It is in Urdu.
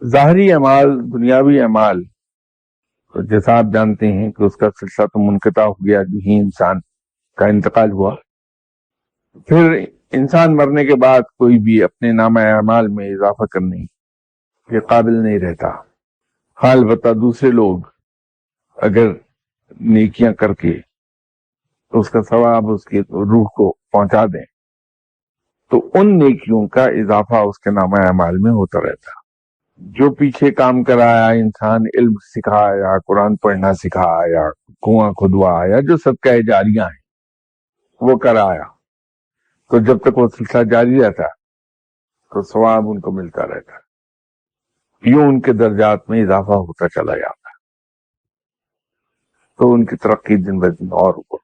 ظاہری اعمال، دنیاوی اعمال، جیسا آپ جانتے ہیں کہ اس کا سلسلہ تو منقطع ہو گیا جو ہی انسان کا انتقال ہوا. پھر انسان مرنے کے بعد کوئی بھی اپنے نامہ اعمال میں اضافہ کرنے کے قابل نہیں رہتا. البتہ دوسرے لوگ اگر نیکیاں کر کے اس کا ثواب اس کی روح کو پہنچا دیں تو ان نیکیوں کا اضافہ اس کے نامہ اعمال میں ہوتا رہتا. جو پیچھے کام کرایا انسان، علم سکھایا، قرآن پڑھنا سکھایا، کنواں کھدوایا، جو صدقہ جاریاں ہیں وہ کرایا، تو جب تک وہ سلسلہ جاری رہتا تو ثواب ان کو ملتا رہتا. یوں ان کے درجات میں اضافہ ہوتا چلا جاتا، تو ان کی ترقی دن بہ دن اور اوپر